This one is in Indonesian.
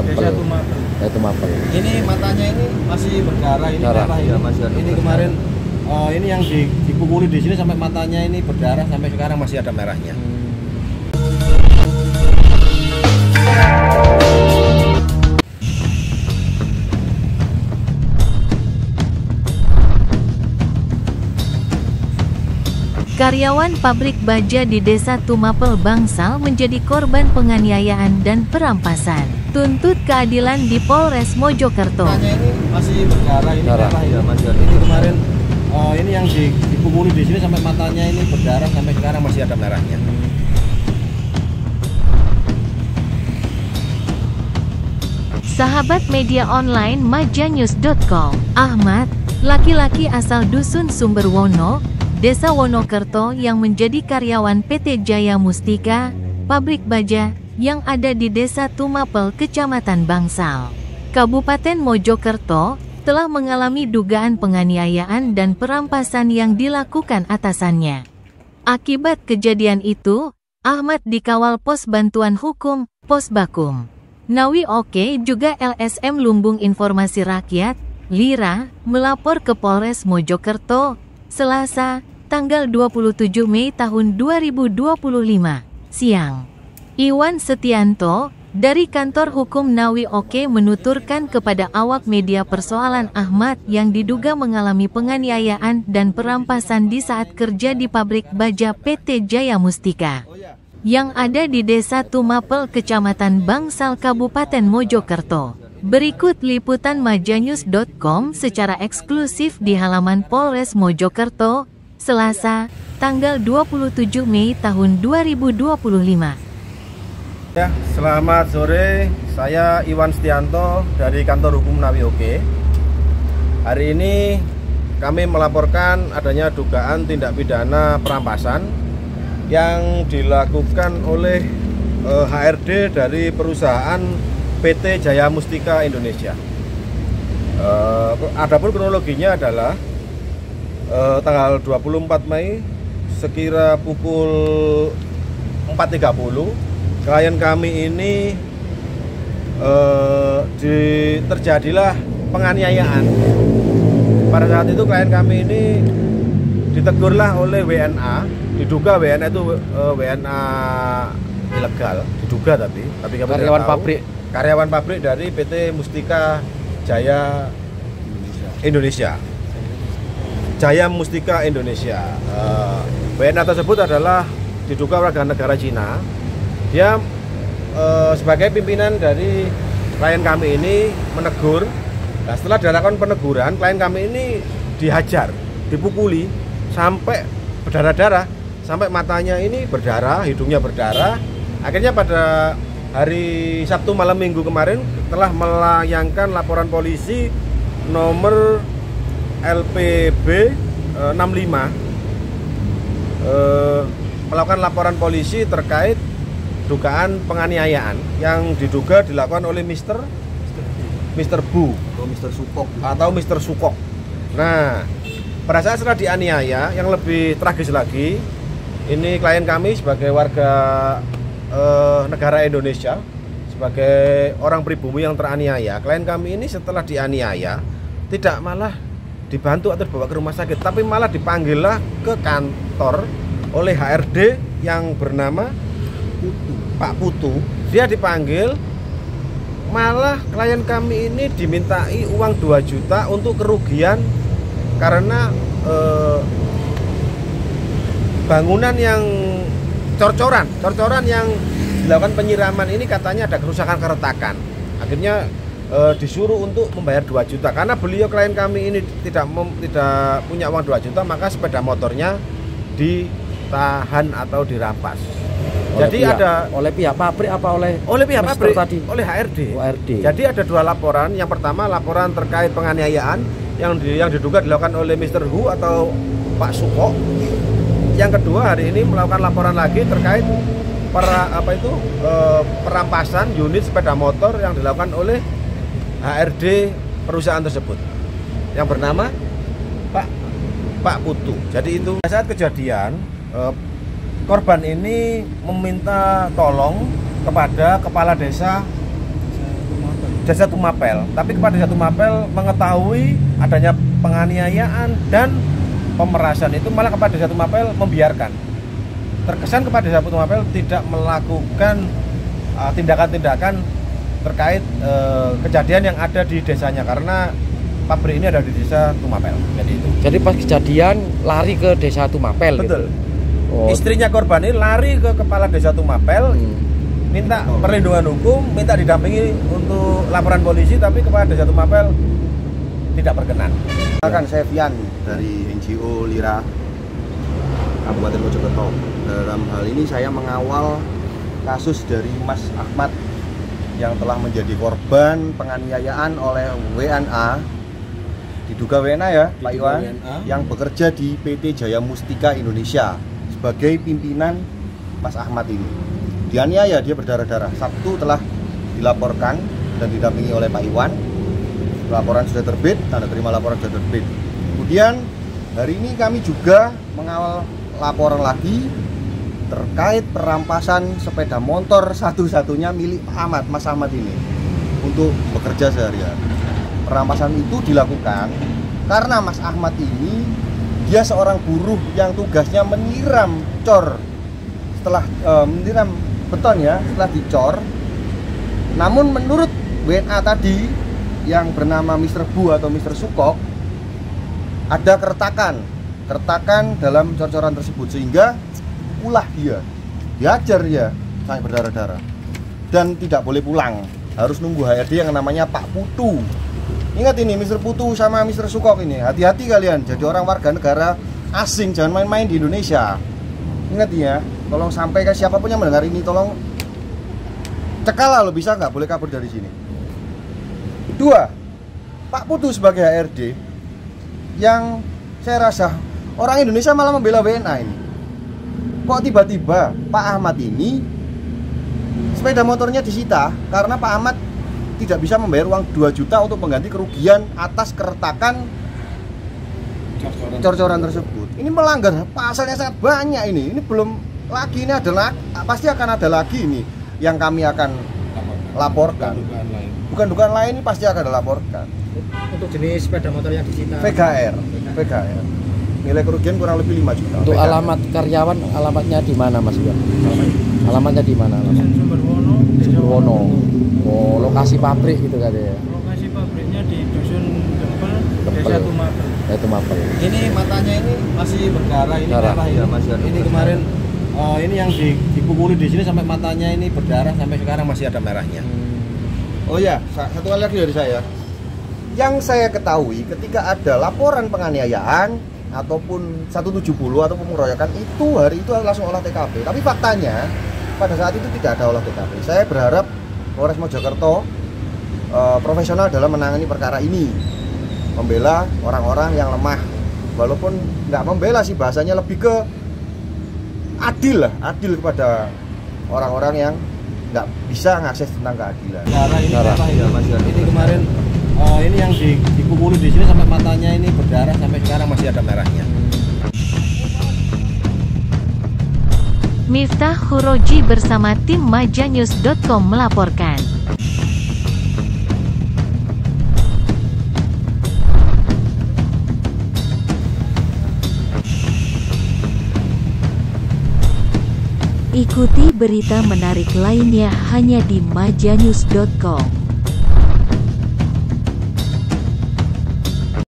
Desa Tumapel. Tumapel. Ini matanya ini masih berdarah, ini merah ya. Masih ada ini kemarin ini yang dipukuli di sini sampai matanya ini berdarah, sampai sekarang masih ada merahnya. Karyawan pabrik baja di Desa Tumapel Bangsal menjadi korban penganiayaan dan perampasan. Tuntut keadilan di Polres Mojokerto. Matanya ini masih berdarah, ini merah ya. Masih ada ini kemarin ini yang dipukuli di sini sampai matanya ini berdarah, sampai sekarang masih ada merahnya. Sahabat media online majanews.com, Ahmad, laki-laki asal Dusun Sumberwono, Desa Wonokerto yang menjadi karyawan PT Jaya Mustika, pabrik baja, yang ada di Desa Tumapel, Kecamatan Bangsal, Kabupaten Mojokerto, telah mengalami dugaan penganiayaan dan perampasan yang dilakukan atasannya. Akibat kejadian itu, Ahmad dikawal Pos Bantuan Hukum, Pos Bakum Nawi Oke juga LSM Lumbung Informasi Rakyat, LIRA, melapor ke Polres Mojokerto, Selasa, tanggal 27 Mei tahun 2025, siang. Iwan Setianto, dari Kantor Hukum Nawi Oke menuturkan kepada awak media persoalan Ahmad yang diduga mengalami penganiayaan dan perampasan di saat kerja di pabrik baja PT Jaya Mustika, yang ada di Desa Tumapel, Kecamatan Bangsal, Kabupaten Mojokerto. Berikut liputan majanews.com secara eksklusif di halaman Polres Mojokerto, Selasa, tanggal 27 Mei tahun 2025. Ya, selamat sore. Saya Iwan Setianto dari Kantor Hukum Nawi Oke. Hari ini kami melaporkan adanya dugaan tindak pidana perampasan yang dilakukan oleh HRD dari perusahaan PT Jaya Mustika Indonesia. Adapun kronologinya adalah tanggal 24 Mei sekira pukul 4.30 klien kami ini terjadilah penganiayaan. Pada saat itu klien kami ini ditegurlah oleh WNA, diduga WNA itu WNA ilegal, diduga tapi kami karyawan pabrik dari PT Mustika Jaya Indonesia. Jaya Mustika Indonesia. WNA tersebut adalah diduga warga negara Cina. Dia sebagai pimpinan dari klien kami ini menegur. Nah, setelah dilakukan peneguran, klien kami ini dihajar, dipukuli sampai berdarah-darah, sampai matanya ini berdarah, hidungnya berdarah. Akhirnya pada hari Sabtu malam minggu kemarin telah melayangkan laporan polisi nomor LPB 65 melakukan laporan polisi terkait dugaan penganiayaan yang diduga dilakukan oleh Mr. Bu atau Mr. Sukok. Nah, pada saat setelah dianiaya, yang lebih tragis lagi, ini klien kami sebagai warga negara Indonesia, sebagai orang pribumi yang teraniaya, klien kami ini setelah dianiaya tidak malah dibantu atau dibawa ke rumah sakit, tapi malah dipanggillah ke kantor oleh HRD yang bernama Pak Putu. Dia dipanggil, malah klien kami ini dimintai uang 2 juta untuk kerugian karena bangunan yang corcoran yang dilakukan penyiraman ini katanya ada kerusakan keretakan. Akhirnya disuruh untuk membayar 2 juta karena beliau klien kami ini tidak punya uang 2 juta, maka sepeda motornya ditahan atau dirampas. Jadi oleh pihak pabrik apa oleh pihak pabrik tadi? Oleh HRD. HRD. Jadi ada 2 laporan. Yang pertama laporan terkait penganiayaan yang diduga dilakukan oleh Mr. Hu atau Pak Suko. Yang kedua hari ini melakukan laporan lagi terkait perampasan unit sepeda motor yang dilakukan oleh HRD perusahaan tersebut yang bernama Pak Putu. Jadi itu saat kejadian korban ini meminta tolong kepada kepala desa Desa Tumapel, tapi Kepala Desa Tumapel mengetahui adanya penganiayaan dan pemerasan itu, malah Kepala Desa Tumapel membiarkan. Terkesan Kepala Desa Tumapel tidak melakukan tindakan-tindakan terkait kejadian yang ada di desanya, karena pabrik ini ada di Desa Tumapel. Jadi pas kejadian lari ke Desa Tumapel. Betul. Gitu? Oh. Istrinya korban ini lari ke Kepala Desa Tumapel, minta perlindungan hukum, minta didampingi untuk laporan polisi, tapi Kepala Desa Tumapel tidak berkenan. Saya Fian dari NGO Lira Kabupaten Mojokerto. Dalam hal ini saya mengawal kasus dari Mas Ahmad yang telah menjadi korban penganiayaan oleh WNA, diduga WNA ya Pak Iwan, yang bekerja di PT Jaya Mustika Indonesia sebagai pimpinan Mas Ahmad ini. Dianiaya, dia berdarah-darah. Sabtu telah dilaporkan dan didampingi oleh Pak Iwan. Laporan sudah terbit, tanda terima laporan sudah terbit. Kemudian hari ini kami juga mengawal laporan lagi terkait perampasan sepeda motor satu-satunya milik Pak Ahmad, Mas Ahmad ini, untuk bekerja sehari-hari. Perampasan itu dilakukan karena Mas Ahmad ini dia seorang buruh yang tugasnya menyiram cor. Setelah menyiram beton ya, setelah dicor. Namun menurut WNA tadi yang bernama Mr. Bu atau Mr. Sukok, ada keretakan dalam cor-coran tersebut, sehingga ulah dia, diajar dia sampai berdarah-darah dan tidak boleh pulang, harus nunggu HRD yang namanya Pak Putu. Ingat ini Mr. Putu sama Mr. Sukok ini, hati-hati kalian jadi orang warga negara asing, jangan main-main di Indonesia. Ingat ya, tolong sampaikan siapapun yang mendengar ini, tolong cekal lah, lo bisa nggak boleh kabur dari sini. Dua, Pak Putu sebagai HRD yang saya rasa orang Indonesia malah membela WNA ini. Kok tiba-tiba Pak Ahmad ini sepeda motornya disita karena Pak Ahmad tidak bisa membayar uang 2 juta untuk mengganti kerugian atas keretakan cor-coran tersebut. Ini melanggar pasalnya sangat banyak ini. Ini belum lagi, ini adalah pasti akan ada lagi ini yang kami akan laporkan. Bukan dugaan lain, ini pasti akan dilaporkan. Untuk jenis sepeda motor yang disita VGR. Nilai kerugian kurang lebih 5 juta. Untuk VGR. Alamat karyawan, alamatnya di mana Mas Iwan? Alamatnya di mana? Sumberwono. Oh, lokasi pabrik gitu kan ya. Lokasi pabriknya di Dusun Gempel, Desa Tumapel. Tumapel. Ini matanya ini masih berdarah, ini merah ini. Ini kemarin ini yang dipukuli di sini sampai matanya ini berdarah, sampai sekarang masih ada merahnya. Oh ya, satu hal lagi dari saya. Yang saya ketahui ketika ada laporan penganiayaan ataupun 170 ataupun pengeroyokan, itu hari itu langsung olah TKP. Tapi faktanya pada saat itu tidak ada olah TKP. Saya berharap Polres Mojokerto profesional dalam menangani perkara ini, membela orang-orang yang lemah. Walaupun nggak membela sih, bahasanya lebih ke adil kepada orang-orang yang nggak bisa ngakses tentang keadilan. Ini kemarin ini yang dipukuli di sini sampai matanya ini berdarah, sampai sekarang masih ada merahnya. Miftah Huroji bersama tim majanyus.com melaporkan. Ikuti berita menarik lainnya hanya di majanyus.com.